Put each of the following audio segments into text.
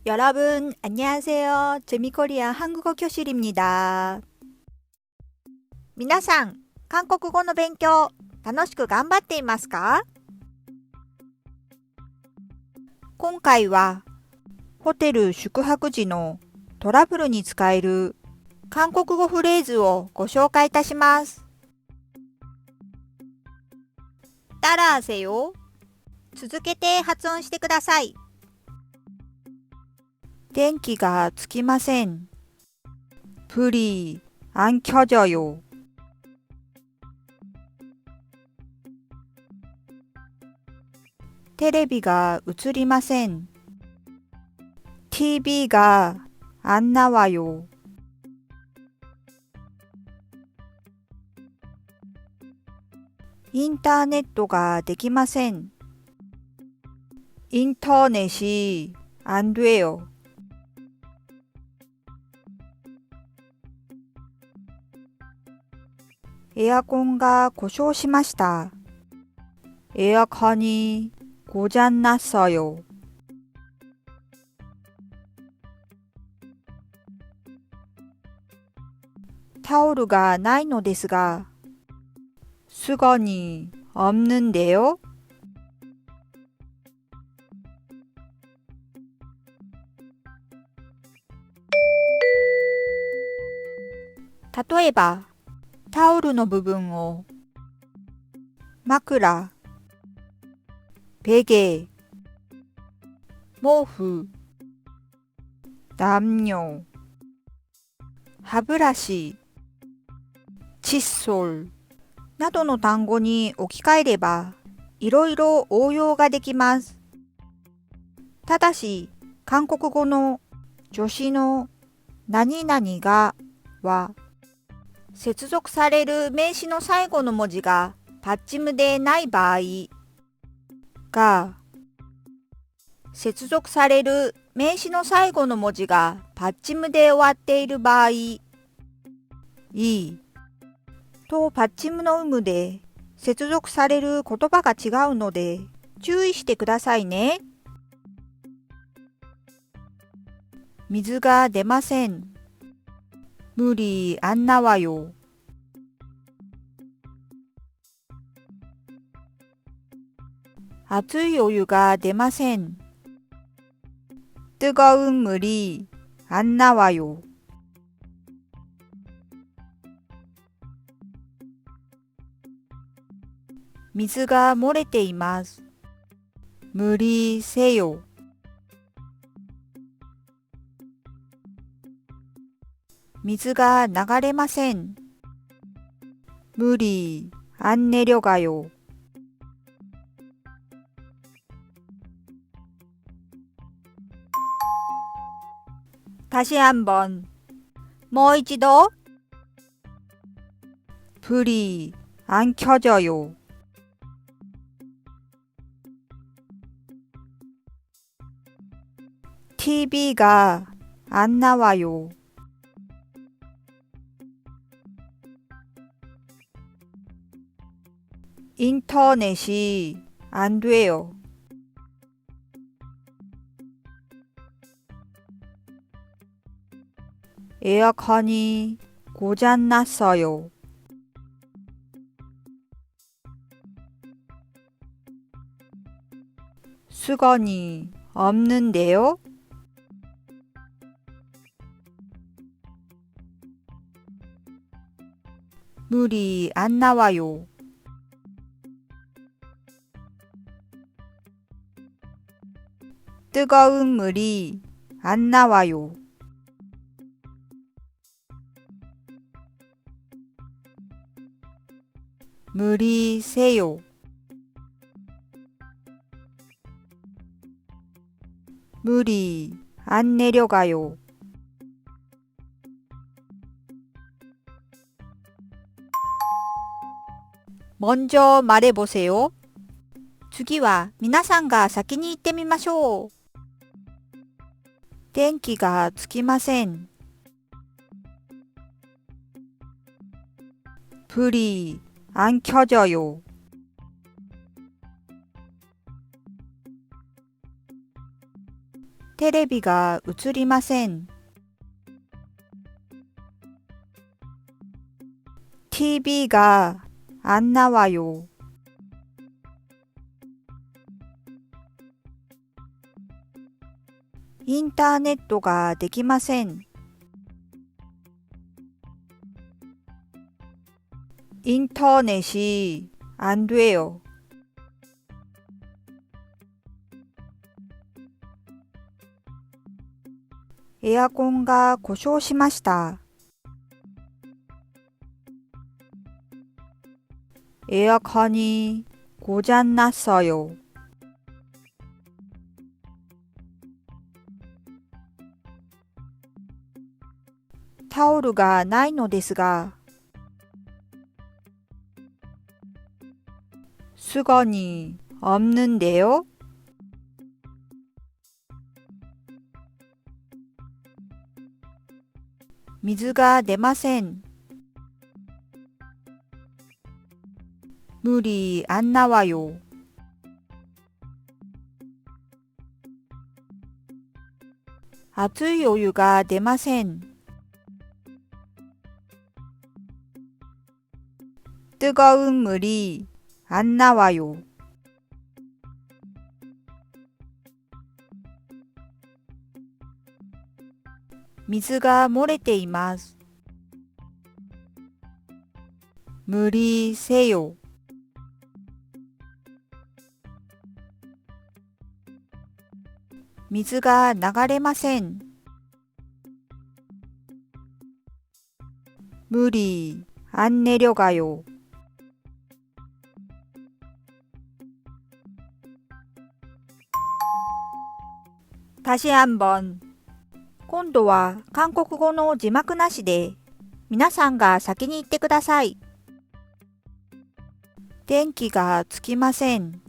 여러분, 안녕하세요. 재미코리아 한국어 교실입니다. 皆さん、韓国語の勉強、楽しく頑張っていますか？今回は、ホテル宿泊時のトラブルに使える韓国語フレーズをご紹介いたします。따라하세요。続けて発音してください。電気がつきません。불이 안 켜져요. 테레비가 映りません. TV가 안 나와요. 인터넷가 できません. 인터넷이 안 돼요. 에어컨가 고장しました. 에어컨이 고장 났어요. 타오르가 ないのですが, 수건이 없는데요?例えば,タオルの部分を枕、베개、毛布、담요、歯ブラシ、칫솔などの単語に置き換えればいろいろ応用ができます。ただし、韓国語の助詞の何々がは接続される名詞の最後の文字がパッチムでない場合が、接続される名詞の最後の文字がパッチムで終わっている場合、いいとパッチムの有無で接続される言葉が違うので注意してくださいね。水が出ません。물이 안 나와요.熱いお湯が出ません. 뜨거운 물이 안 나와요. 미즈가 漏れています. 물이 새요. 미즈가 流れません. 물이 안 내려가요. 다시 한번. もう一度. 불이 안 켜져요. TV가 안 나와요. 인터넷이 안 돼요. 에어컨이 고장 났어요. 수건이 없는데요? 물이 안 나와요. 뜨거운 물이 안 나와요. 물이 새요. 물이 안 내려가요. 먼저 말해보세요. 次は皆さんが先に言ってみましょう。電気がつきません。불이 안 켜져요. テレビが映りません。TV가 안 나와요. 인터넷가 できません. 인터넷이 안 돼요. 에어컨가 고장しました. 에어컨이 고장 났어요. 타오르가 ないのですが 수건이 없는데요? 미즈가 出ません. 물이 안 나와요.熱いお湯が出ません. 뜨거운 물이 안 나와요. 미즈가 漏れています. 물이 새요. 미즈가 流れません. 물이 안 내려가요. 다시 한번. 今度は韓国語の字幕なしで、皆さんが先に言ってください。電気がつきません。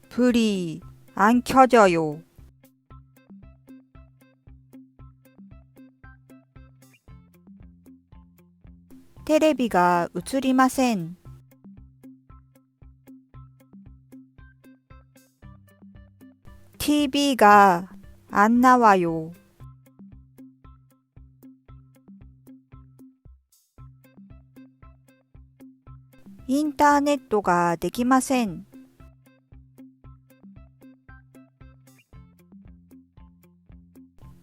불이 안 켜져요. 테레비가 映りません. TV가 안 나와요. 인터넷가 できません.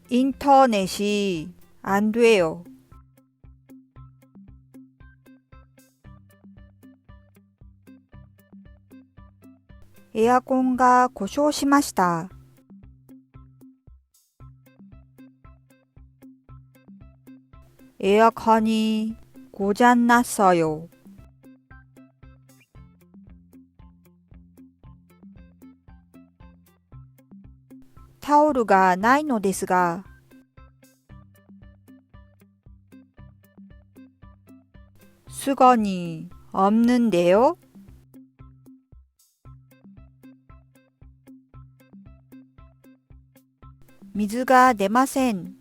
인터넷이 안 돼요. 에어컨가 고장しました. 에어컨이 고장 났어요. 타오르가 ないのですが 수건이 없는데요? 미즈가 出ません.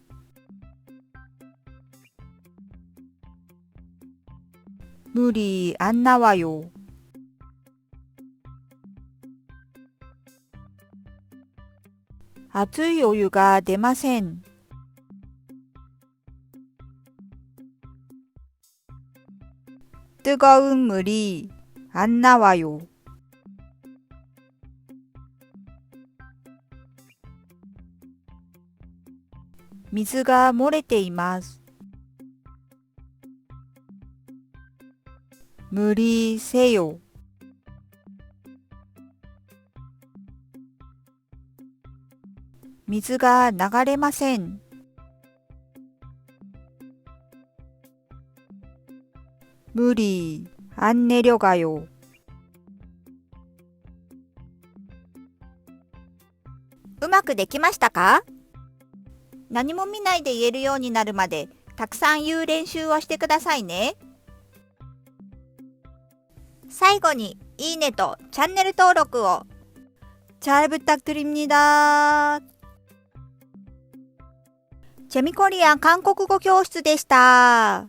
물이 안 나와요.熱いお湯が出ません. 뜨거운 물이 안 나와요. 미즈가 漏れています. 물이 새요. 미즈가 流れません. 물이 안 내려가요.うまくできましたか？何も見ないで言えるようになるまでたくさん言う練習をしてくださいね。最後にいいねとチャンネル登録を。잘 부탁드립니다. 재미코리안韓国語教室でした。